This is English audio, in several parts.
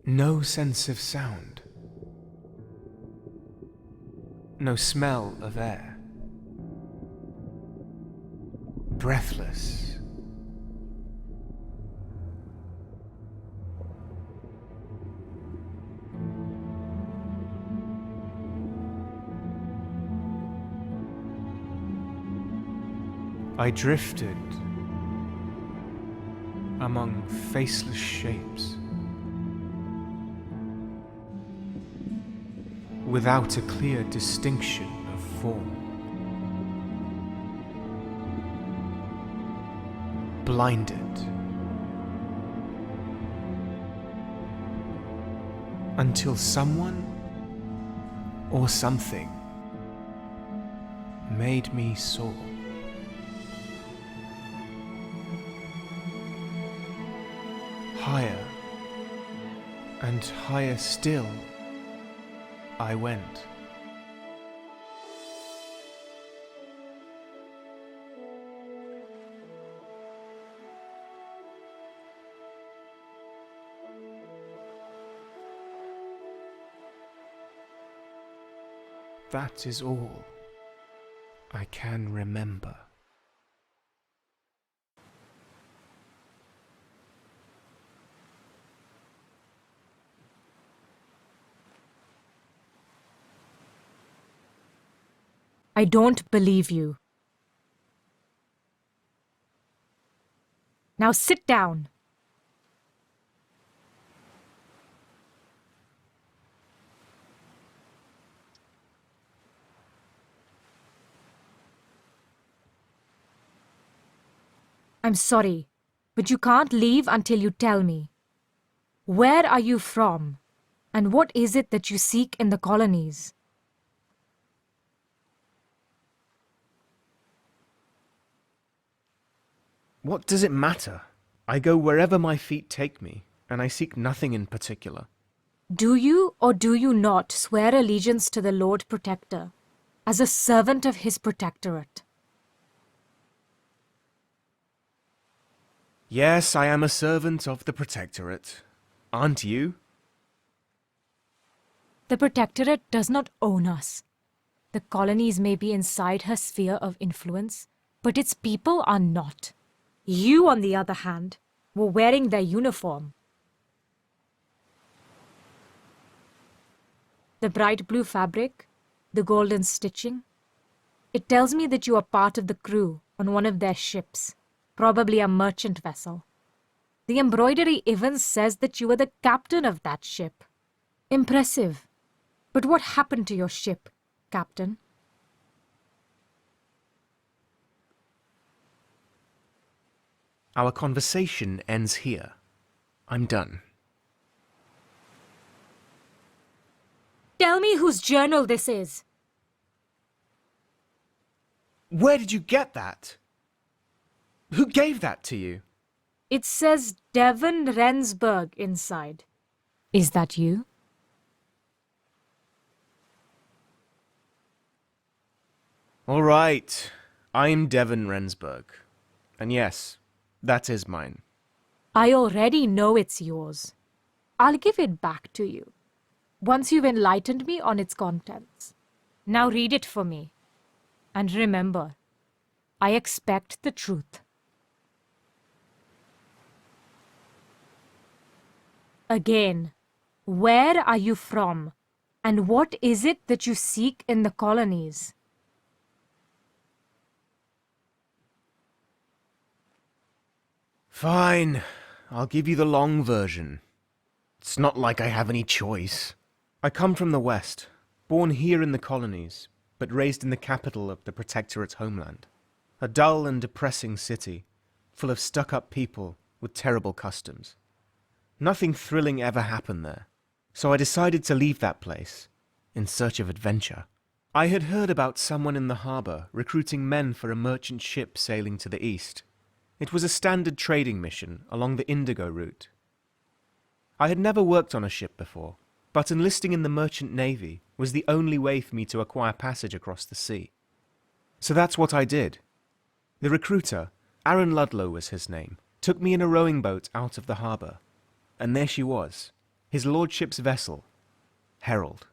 No sense of sound. No smell of air. Breathless. I drifted among faceless shapes, without a clear distinction of form. Blinded. Until someone or something made me soar. Higher and higher still I went. That is all I can remember. I don't believe you. Now sit down. I'm sorry, but you can't leave until you tell me. Where are you from? And what is it that you seek in the colonies? What does it matter? I go wherever my feet take me, and I seek nothing in particular. Do you or do you not swear allegiance to the Lord Protector, as a servant of his protectorate? Yes, I am a servant of the Protectorate. Aren't you? The Protectorate does not own us. The colonies may be inside her sphere of influence, but its people are not. You, on the other hand, were wearing their uniform. The bright blue fabric, the golden stitching. It tells me that you are part of the crew on one of their ships, probably a merchant vessel. The embroidery even says that you were the captain of that ship. Impressive. But what happened to your ship, Captain? Our conversation ends here. I'm done. Tell me whose journal this is. Where did you get that? Who gave that to you? It says Devan Rensburg inside. Is that you? All right, I'm Devan Rensburg. And yes, that is mine. I already know it's yours. I'll give it back to you, once you've enlightened me on its contents. Now read it for me. And remember, I expect the truth. Again, where are you from? And what is it that you seek in the colonies? Fine, I'll give you the long version. It's not like I have any choice. I come from the West, born here in the colonies, but raised in the capital of the Protectorate's homeland. A dull and depressing city, full of stuck-up people with terrible customs. Nothing thrilling ever happened there, so I decided to leave that place, in search of adventure. I had heard about someone in the harbour recruiting men for a merchant ship sailing to the east. It was a standard trading mission along the Indigo route. I had never worked on a ship before, but enlisting in the merchant navy was the only way for me to acquire passage across the sea. So that's what I did. The recruiter, Aaron Ludlow was his name, took me in a rowing boat out of the harbour. And there she was, His lordship's vessel, Herald.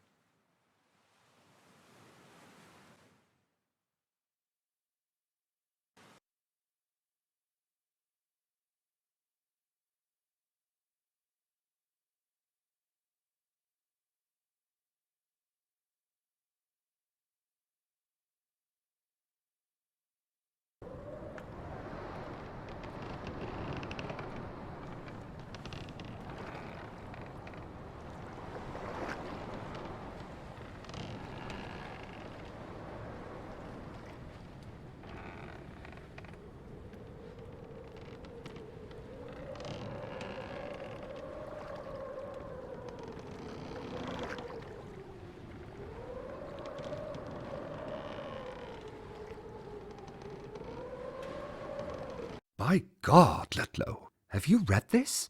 By God, Ludlow, have you read this?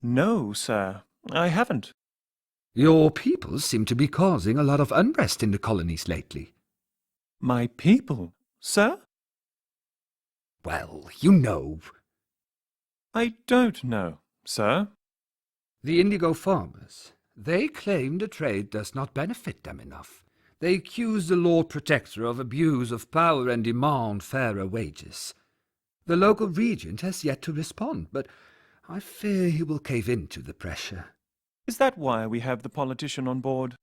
No, sir, I haven't. Your people seem to be causing a lot of unrest in the colonies lately. My people, sir? Well, you know. I don't know, sir. The indigo farmers, they claim the trade does not benefit them enough. They accuse the Lord Protector of abuse of power and demand fairer wages. The local regent has yet to respond, but I fear he will cave in to the pressure. Is that why we have the politician on board?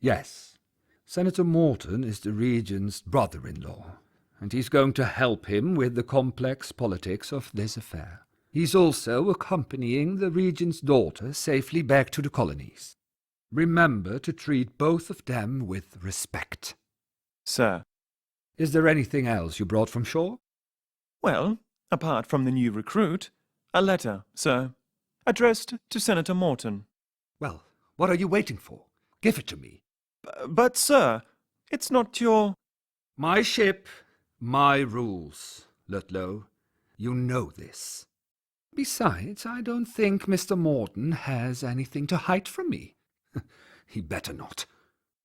Yes. Senator Morton is the regent's brother-in-law, and he's going to help him with the complex politics of this affair. He's also accompanying the regent's daughter safely back to the colonies. Remember to treat both of them with respect. Sir. Is there anything else you brought from shore? Well, apart from the new recruit, a letter, sir, addressed to Senator Morton. Well, what are you waiting for? Give it to me. But, sir, it's not your... My ship, my rules, Ludlow. You know this. Besides, I don't think Mr. Morton has anything to hide from me. He better not.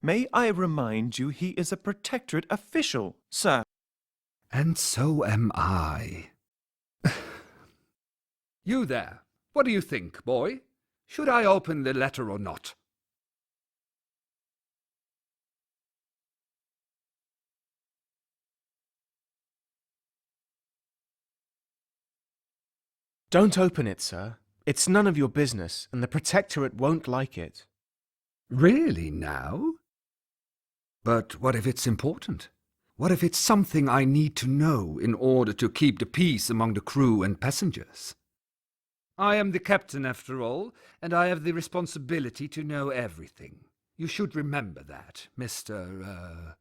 May I remind you he is a protectorate official, sir? And so am I. You there, what do you think, boy? Should I open the letter or not? Don't open it, sir. It's none of your business, and the Protectorate won't like it. Really now? But what if it's important? What if it's something I need to know in order to keep the peace among the crew and passengers? I am the captain, after all, and I have the responsibility to know everything. You should remember that, Mr.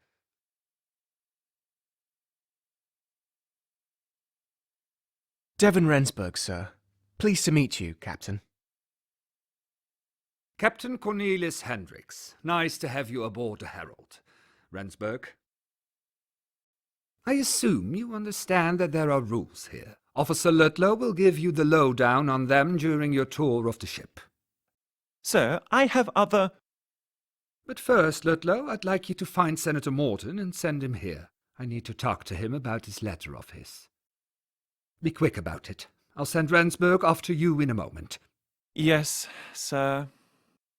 Devan Rensburg, sir. Pleased to meet you, Captain. Captain Cornelius Hendricks. Nice to have you aboard the Herald. Rensburg. I assume you understand that there are rules here. Officer Ludlow will give you the lowdown on them during your tour of the ship. Sir, I have other... But first, Ludlow, I'd like you to find Senator Morton and send him here. I need to talk to him about this letter of his. Be quick about it. I'll send Rensburg off to you in a moment. Yes, sir.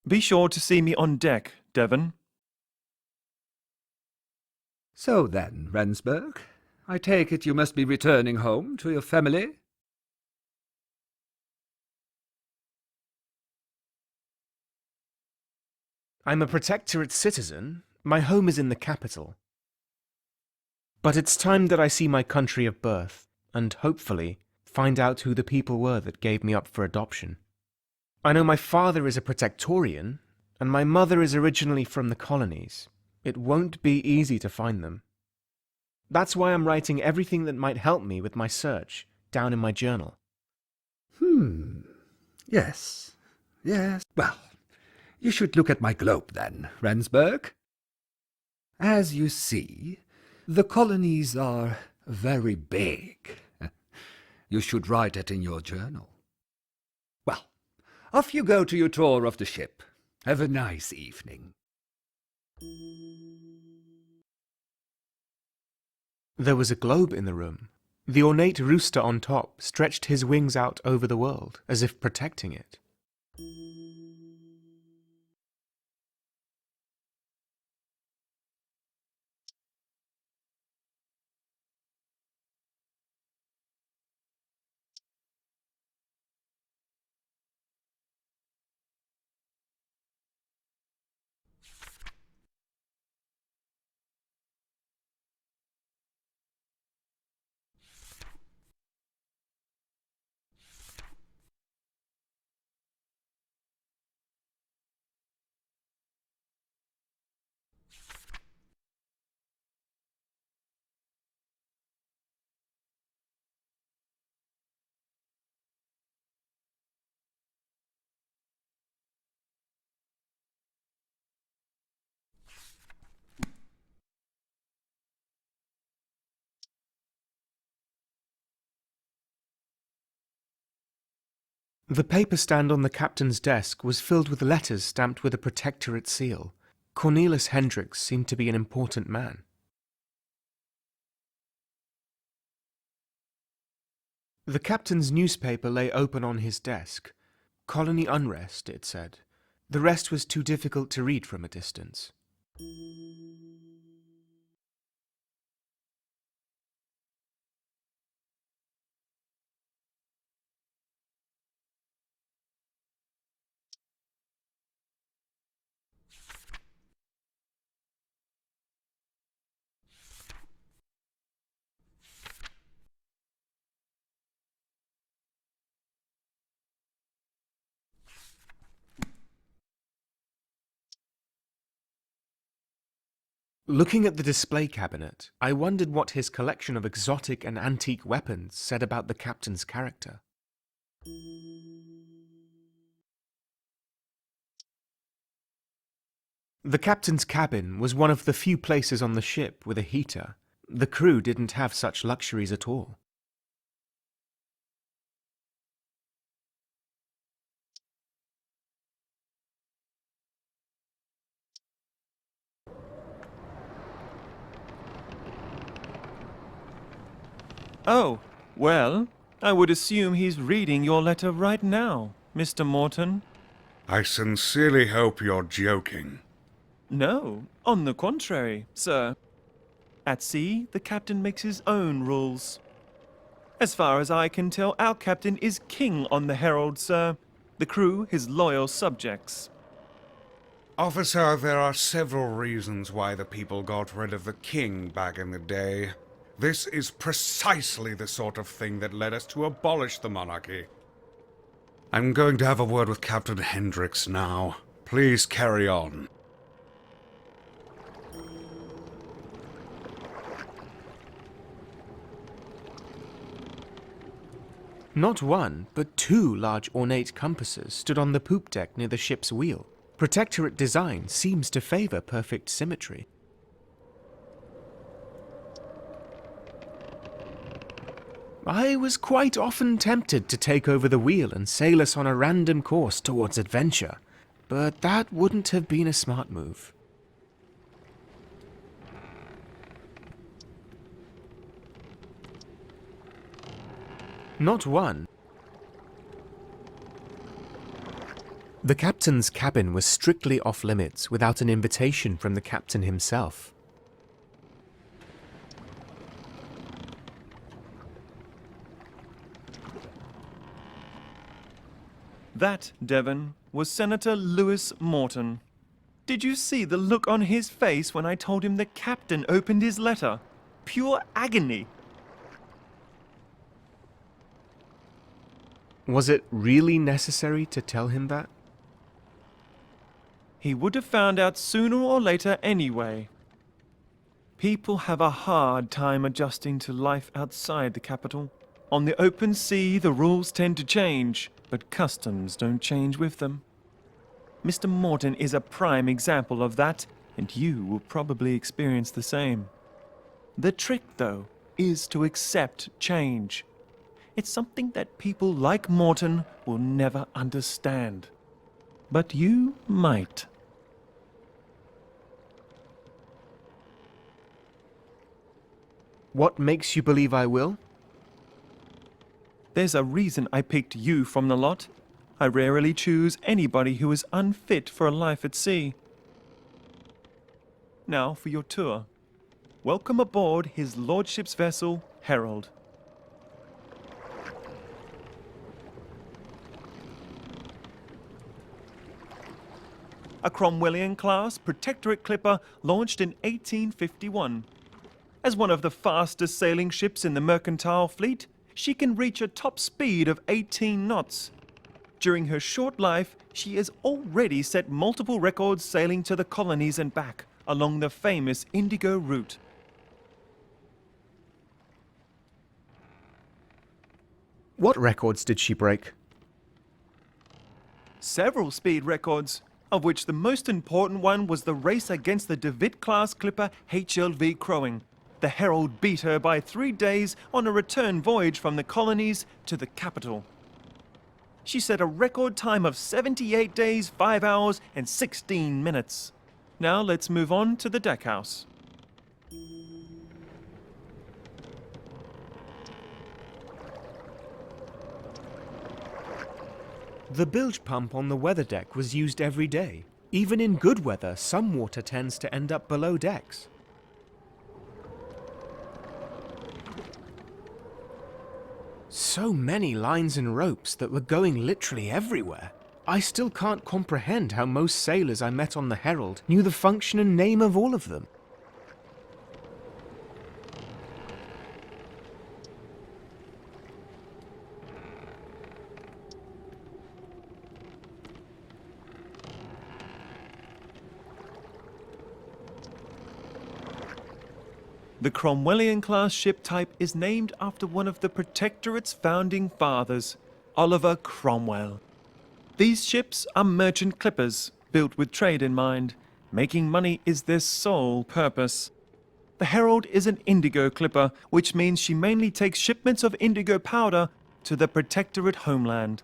Be sure to see me on deck, Devan. So then, Rensburg, I take it you must be returning home to your family? I'm a Protectorate citizen. My home is in the capital. But it's time that I see my country of birth, and hopefully find out who the people were that gave me up for adoption. I know my father is a Protectorian, and my mother is originally from the colonies. It won't be easy to find them. That's why I'm writing everything that might help me with my search down in my journal. Yes. Well, you should look at my globe then, Rensburg. As you see, the colonies are very big. You should write it in your journal. Well, off you go to your tour of the ship. Have a nice evening. There was a globe in the room. The ornate rooster on top stretched his wings out over the world, as if protecting it. The paper stand on the captain's desk was filled with letters stamped with a protectorate seal. Cornelis Hendricks seemed to be an important man. The captain's newspaper lay open on his desk. Colony unrest, it said. The rest was too difficult to read from a distance. Looking at the display cabinet, I wondered what his collection of exotic and antique weapons said about the captain's character. The captain's cabin was one of the few places on the ship with a heater. The crew didn't have such luxuries at all. Oh, well, I would assume he's reading your letter right now, Mr. Morton. I sincerely hope you're joking. No, on the contrary, sir. At sea, the captain makes his own rules. As far as I can tell, our captain is king on the Herald, sir. The crew his loyal subjects. Officer, there are several reasons why the people got rid of the king back in the day. This is precisely the sort of thing that led us to abolish the monarchy. I'm going to have a word with Captain Hendricks now. Please carry on. Not one, but two large ornate compasses stood on the poop deck near the ship's wheel. Protectorate design seems to favor perfect symmetry. I was quite often tempted to take over the wheel and sail us on a random course towards adventure, but that wouldn't have been a smart move. Not one. The captain's cabin was strictly off-limits without an invitation from the captain himself. That, Devan, was Senator Lewis Morton. Did you see the look on his face when I told him the captain opened his letter? Pure agony. Was it really necessary to tell him that? He would have found out sooner or later anyway. People have a hard time adjusting to life outside the capital. On the open sea, the rules tend to change, but customs don't change with them. Mr. Morton is a prime example of that, and you will probably experience the same. The trick, though, is to accept change. It's something that people like Morton will never understand. But you might. What makes you believe I will? There's a reason I picked you from the lot. I rarely choose anybody who is unfit for a life at sea. Now for your tour. Welcome aboard His Lordship's vessel, Herald. A Cromwellian-class Protectorate clipper launched in 1851. As one of the fastest sailing ships in the mercantile fleet, she can reach a top speed of 18 knots. During her short life, she has already set multiple records sailing to the colonies and back along the famous Indigo route. What records did she break? Several speed records, of which the most important one was the race against the DeWitt-class clipper HLV Crowing. The Herald beat her by 3 days on a return voyage from the colonies to the capital. She set a record time of 78 days, 5 hours, and 16 minutes. Now let's move on to the deckhouse. The bilge pump on the weather deck was used every day. Even in good weather, some water tends to end up below decks. So many lines and ropes that were going literally everywhere. I still can't comprehend how most sailors I met on the Herald knew the function and name of all of them. The Cromwellian-class ship type is named after one of the Protectorate's founding fathers, Oliver Cromwell. These ships are merchant clippers, built with trade in mind. Making money is their sole purpose. The Herald is an indigo clipper, which means she mainly takes shipments of indigo powder to the Protectorate homeland.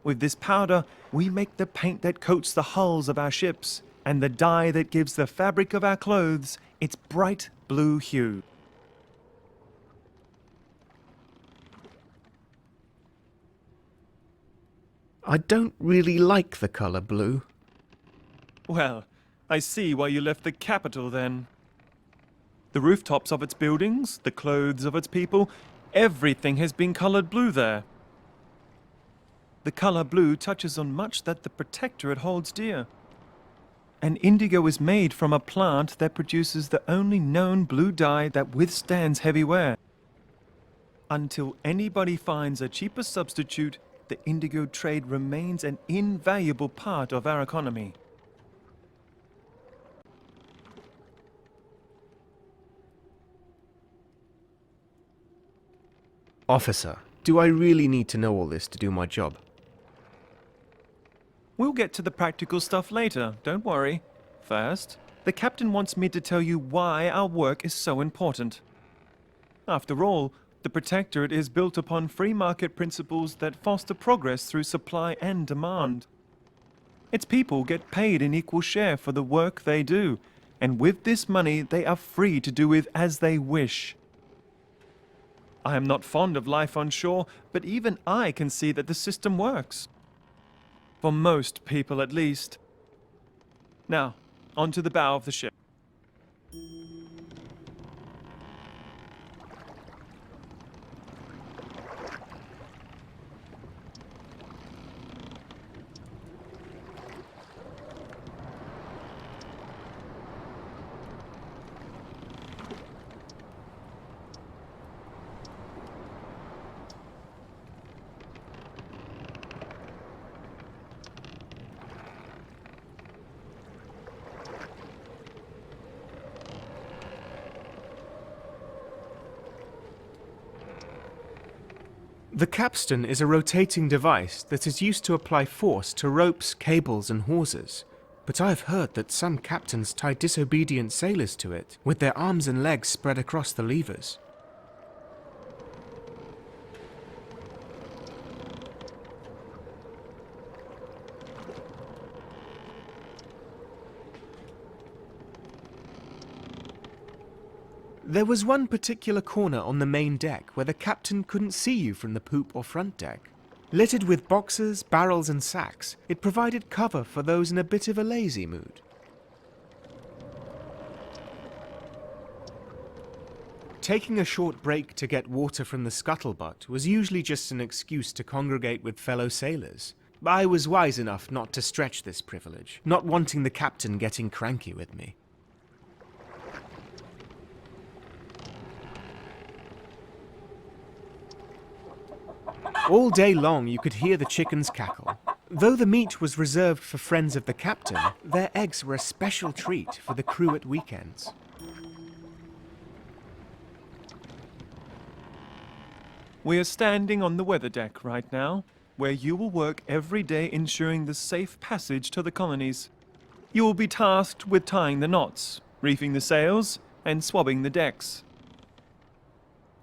With this powder, we make the paint that coats the hulls of our ships, and the dye that gives the fabric of our clothes its bright blue hue. I don't really like the colour blue. Well, I see why you left the capital then. The rooftops of its buildings, the clothes of its people, everything has been coloured blue there. The colour blue touches on much that the Protectorate holds dear. And indigo is made from a plant that produces the only known blue dye that withstands heavy wear. Until anybody finds a cheaper substitute, the indigo trade remains an invaluable part of our economy. Officer, do I really need to know all this to do my job? We'll get to the practical stuff later, don't worry. First, the captain wants me to tell you why our work is so important. After all, the Protectorate is built upon free market principles that foster progress through supply and demand. Its people get paid an equal share for the work they do, and with this money they are free to do with as they wish. I am not fond of life on shore, but even I can see that the system works. For most people, at least. Now, onto the bow of the ship. The capstan is a rotating device that is used to apply force to ropes, cables and hawsers. But I've heard that some captains tie disobedient sailors to it, with their arms and legs spread across the levers. There was one particular corner on the main deck where the captain couldn't see you from the poop or front deck. Littered with boxes, barrels and sacks, it provided cover for those in a bit of a lazy mood. Taking a short break to get water from the scuttlebutt was usually just an excuse to congregate with fellow sailors. I was wise enough not to stretch this privilege, not wanting the captain getting cranky with me. All day long you could hear the chickens cackle. Though the meat was reserved for friends of the captain, their eggs were a special treat for the crew at weekends. We are standing on the weather deck right now, where you will work every day ensuring the safe passage to the colonies. You will be tasked with tying the knots, reefing the sails, and swabbing the decks.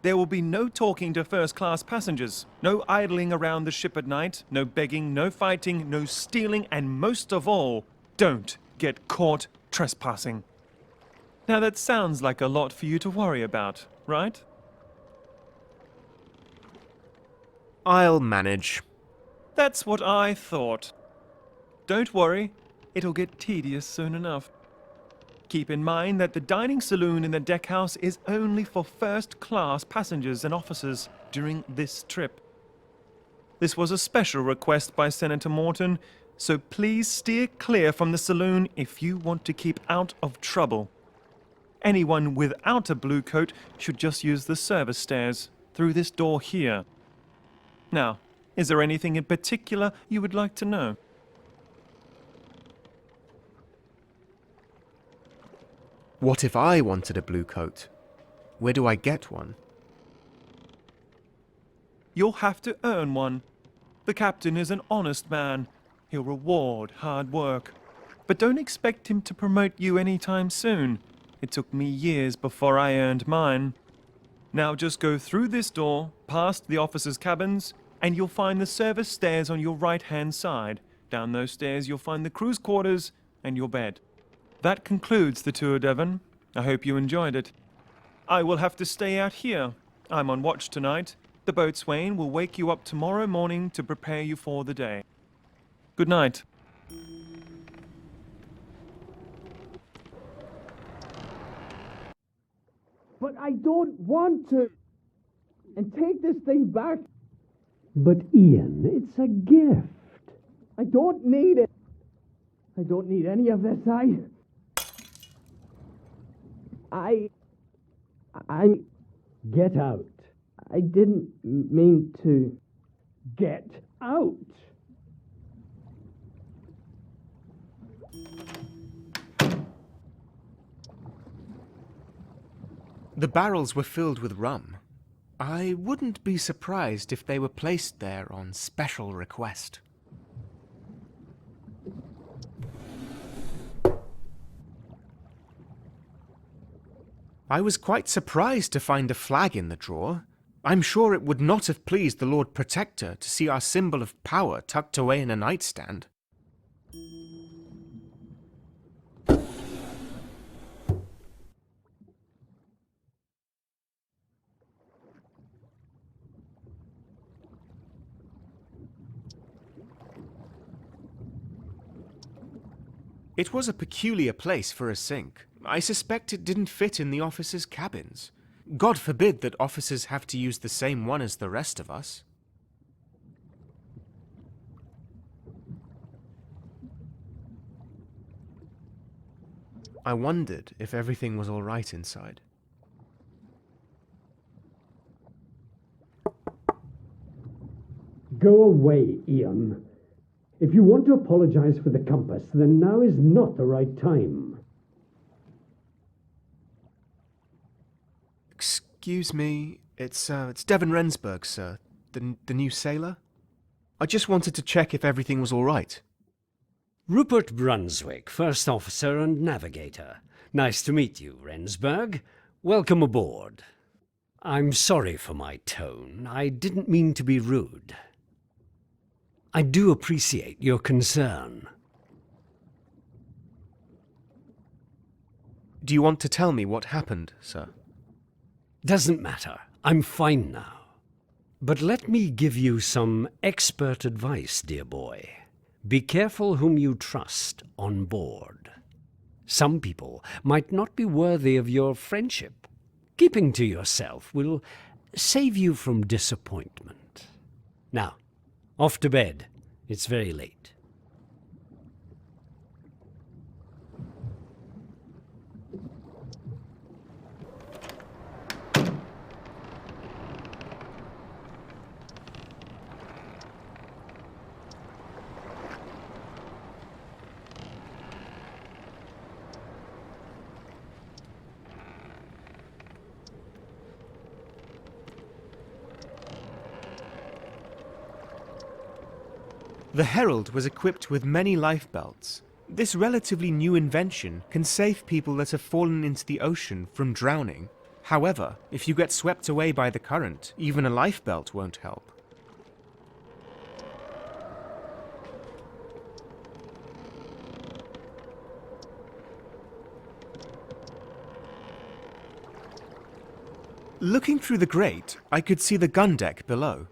There will be no talking to first-class passengers, no idling around the ship at night, no begging, no fighting, no stealing, and most of all, don't get caught trespassing. Now that sounds like a lot for you to worry about, right? I'll manage. That's what I thought. Don't worry, it'll get tedious soon enough. Keep in mind that the dining saloon in the deckhouse is only for first-class passengers and officers during this trip. This was a special request by Senator Morton, so please steer clear from the saloon if you want to keep out of trouble. Anyone without a blue coat should just use the service stairs through this door here. Now, is there anything in particular you would like to know? What if I wanted a blue coat? Where do I get one? You'll have to earn one. The captain is an honest man. He'll reward hard work. But don't expect him to promote you anytime soon. It took me years before I earned mine. Now just go through this door, past the officers' cabins, and you'll find the service stairs on your right-hand side. Down those stairs you'll find the crew's quarters and your bed. That concludes the tour, Devan. I hope you enjoyed it. I will have to stay out here. I'm on watch tonight. The boatswain will wake you up tomorrow morning to prepare you for the day. Good night. But I don't want to. And take this thing back. But Ian, it's a gift. I don't need it. I don't need any of this. Get out. I didn't mean to. Get out. The barrels were filled with rum. I wouldn't be surprised if they were placed there on special request. I was quite surprised to find a flag in the drawer. I'm sure it would not have pleased the Lord Protector to see our symbol of power tucked away in a nightstand. It was a peculiar place for a sink. I suspect it didn't fit in the officers' cabins. God forbid that officers have to use the same one as the rest of us. I wondered if everything was all right inside. Go away, Ian. If you want to apologize for the compass, then now is not the right time. Excuse me, it's Devan Rensburg, sir. The new sailor? I just wanted to check if everything was all right. Rupert Brunswick, First Officer and Navigator. Nice to meet you, Rensburg. Welcome aboard. I'm sorry for my tone. I didn't mean to be rude. I do appreciate your concern. Do you want to tell me what happened, sir? Doesn't matter. I'm fine now. But let me give you some expert advice, dear boy. Be careful whom you trust on board. Some people might not be worthy of your friendship. Keeping to yourself will save you from disappointment. Now, off to bed. It's very late. The Herald was equipped with many life belts. This relatively new invention can save people that have fallen into the ocean from drowning. However, if you get swept away by the current, even a lifebelt won't help. Looking through the grate, I could see the gun deck below.